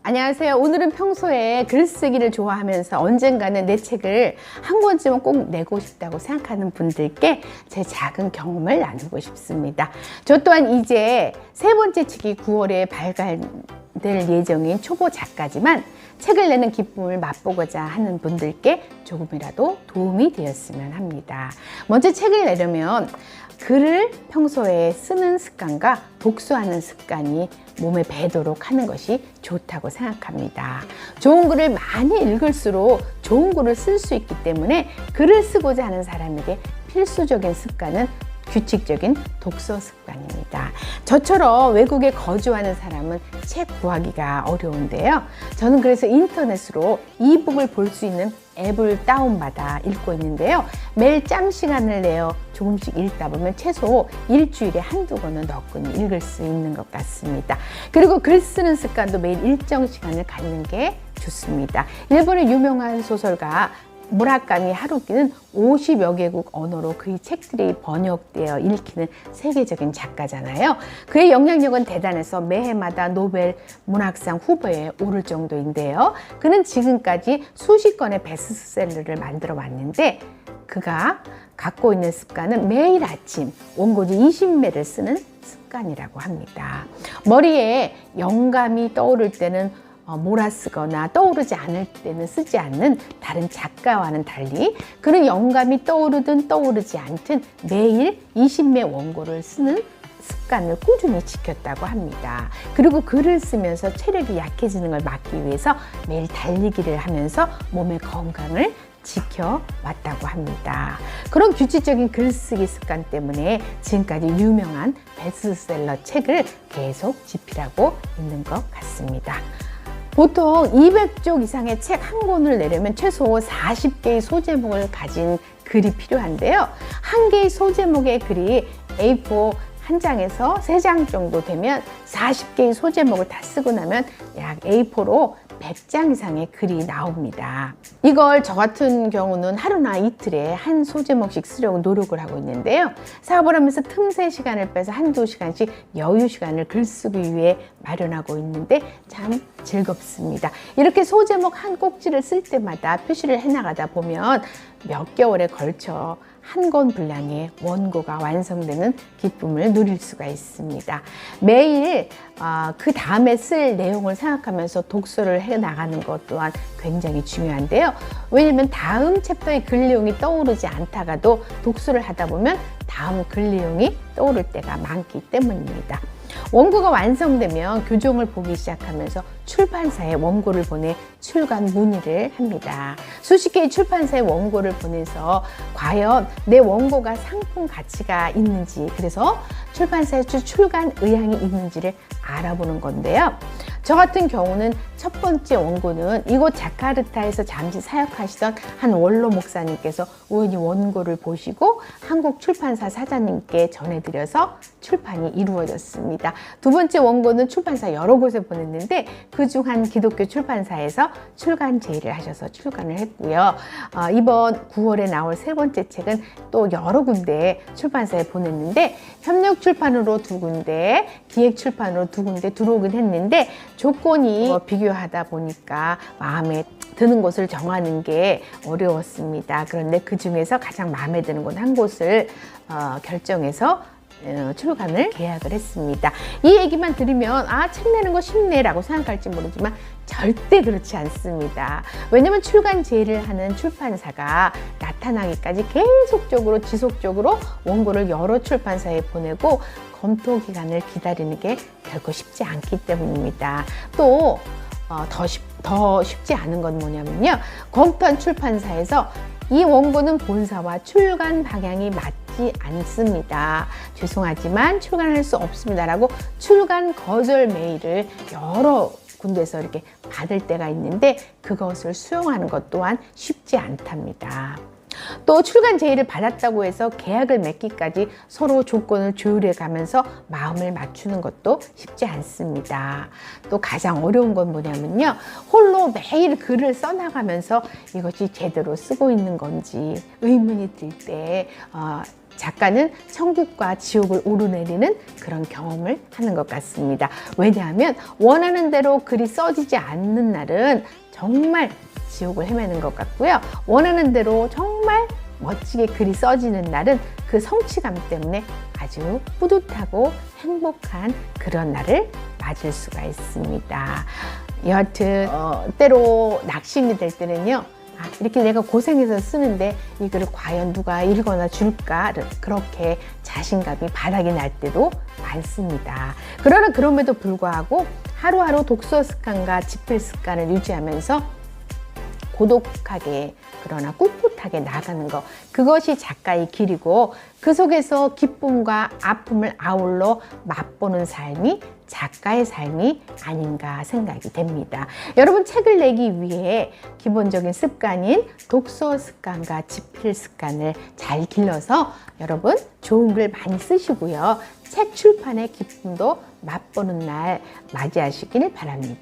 안녕하세요. 오늘은 평소에 글쓰기를 좋아하면서 언젠가는 내 책을 한 권쯤은 꼭 내고 싶다고 생각하는 분들께 제 작은 경험을 나누고 싶습니다. 저 또한 이제 세 번째 책이 9월에 발간될 예정인 초보 작가지만 책을 내는 기쁨을 맛보고자 하는 분들께 조금이라도 도움이 되었으면 합니다. 먼저 책을 내려면 글을 평소에 쓰는 습관과 독서하는 습관이 몸에 배도록 하는 것이 좋다고 생각합니다. 좋은 글을 많이 읽을수록 좋은 글을 쓸 수 있기 때문에 글을 쓰고자 하는 사람에게 필수적인 습관은 규칙적인 독서 습관입니다. 저처럼 외국에 거주하는 사람은 책 구하기가 어려운데요. 저는 그래서 인터넷으로 이북을 볼 수 있는 앱을 다운받아 읽고 있는데요. 매일 짬 시간을 내어 조금씩 읽다 보면 최소 일주일에 한두 권은 너끈히 읽을 수 있는 것 같습니다. 그리고 글 쓰는 습관도 매일 일정 시간을 갖는 게 좋습니다. 일본의 유명한 소설가 무라카미 하루키는 50여 개국 언어로 그의 책들이 번역되어 읽히는 세계적인 작가잖아요. 그의 영향력은 대단해서 매해마다 노벨 문학상 후보에 오를 정도인데요. 그는 지금까지 수십 건의 베스트셀러를 만들어 왔는데 그가 갖고 있는 습관은 매일 아침 원고지 20매를 쓰는 습관이라고 합니다. 머리에 영감이 떠오를 때는 몰아쓰거나 떠오르지 않을 때는 쓰지 않는 다른 작가와는 달리 그는 영감이 떠오르든 떠오르지 않든 매일 20매 원고를 쓰는 습관을 꾸준히 지켰다고 합니다. 그리고 글을 쓰면서 체력이 약해지는 걸 막기 위해서 매일 달리기를 하면서 몸의 건강을 지켜왔다고 합니다. 그런 규칙적인 글쓰기 습관 때문에 지금까지 유명한 베스트셀러 책을 계속 집필하고 있는 것 같습니다. 보통 200쪽 이상의 책 한 권을 내려면 최소 40개의 소제목을 가진 글이 필요한데요. 한 개의 소제목의 글이 A4 한 장에서 3장 정도 되면 40개의 소제목을 다 쓰고 나면 약 A4로 100장 이상의 글이 나옵니다. 이걸 저 같은 경우는 하루나 이틀에 한 소제목씩 쓰려고 노력을 하고 있는데요. 사업을 하면서 틈새 시간을 빼서 한두 시간씩 여유 시간을 글쓰기 위해 마련하고 있는데 참 즐겁습니다. 이렇게 소제목 한 꼭지를 쓸 때마다 표시를 해나가다 보면 몇 개월에 걸쳐 한 권 분량의 원고가 완성되는 기쁨을 누릴 수가 있습니다. 매일 그 다음에 쓸 내용을 생각하면서 독서를 해나가는 것 또한 굉장히 중요한데요. 왜냐하면 다음 챕터의 글 내용이 떠오르지 않다가도 독서를 하다 보면 다음 글 내용이 떠오를 때가 많기 때문입니다. 원고가 완성되면 교정을 보기 시작하면서 출판사에 원고를 보내 출간 문의를 합니다. 수십 개의 출판사에 원고를 보내서 과연 내 원고가 상품 가치가 있는지, 그래서 출판사에 출간 의향이 있는지를 알아보는 건데요. 저 같은 경우는 첫 번째 원고는 이곳 자카르타에서 잠시 사역하시던 한 원로 목사님께서 우연히 원고를 보시고 한국 출판사 사장님께 전해드려서 출판이 이루어졌습니다. 두 번째 원고는 출판사 여러 곳에 보냈는데 그중 한 기독교 출판사에서 출간 제의를 하셔서 출간을 했고요. 이번 9월에 나올 세 번째 책은 또 여러 군데 출판사에 보냈는데 협력 출판으로 2군데, 기획 출판으로 2군데 들어오긴 했는데 조건이 비교하다 보니까 마음에 드는 곳을 정하는 게 어려웠습니다. 그런데 그 중에서 가장 마음에 드는 곳 한 곳을 결정해서 출간을 계약을 했습니다. 이 얘기만 들으면 책 내는 거 쉽네 라고 생각할지 모르지만 절대 그렇지 않습니다. 왜냐하면 출간 제의를 하는 출판사가 나타나기까지 계속적으로 지속적으로 원고를 여러 출판사에 보내고 검토 기간을 기다리는 게 결코 쉽지 않기 때문입니다. 또 더 쉽지 않은 건 뭐냐면요. 검토한 출판사에서 이 원고는 본사와 출간 방향이 맞지 않습니다. 죄송하지만 출간할 수 없습니다 라고 출간 거절 메일을 여러 군데서 이렇게 받을 때가 있는데 그것을 수용하는 것 또한 쉽지 않답니다. 또 출간 제의를 받았다고 해서 계약을 맺기까지 서로 조건을 조율해 가면서 마음을 맞추는 것도 쉽지 않습니다. 또 가장 어려운 건 뭐냐면요. 홀로 매일 글을 써나가면서 이것이 제대로 쓰고 있는 건지 의문이 들 때 작가는 천국과 지옥을 오르내리는 그런 경험을 하는 것 같습니다. 왜냐하면 원하는 대로 글이 써지지 않는 날은 정말 지옥을 헤매는 것 같고요. 원하는 대로 정말 멋지게 글이 써지는 날은 그 성취감 때문에 아주 뿌듯하고 행복한 그런 날을 맞을 수가 있습니다. 여하튼 때로 낙심이 될 때는요, 이렇게 내가 고생해서 쓰는데 이 글을 과연 누가 읽거나 줄까, 그렇게 자신감이 바닥이 날 때도 많습니다. 그러나 그럼에도 불구하고 하루하루 독서 습관과 집필 습관을 유지하면서 고독하게 그러나 꿋꿋하게 나가는 것, 그것이 작가의 길이고 그 속에서 기쁨과 아픔을 아울러 맛보는 삶이 작가의 삶이 아닌가 생각이 됩니다. 여러분, 책을 내기 위해 기본적인 습관인 독서 습관과 집필 습관을 잘 길러서 여러분 좋은 글 많이 쓰시고요. 책 출판의 기쁨도 맛보는 날 맞이하시길 바랍니다.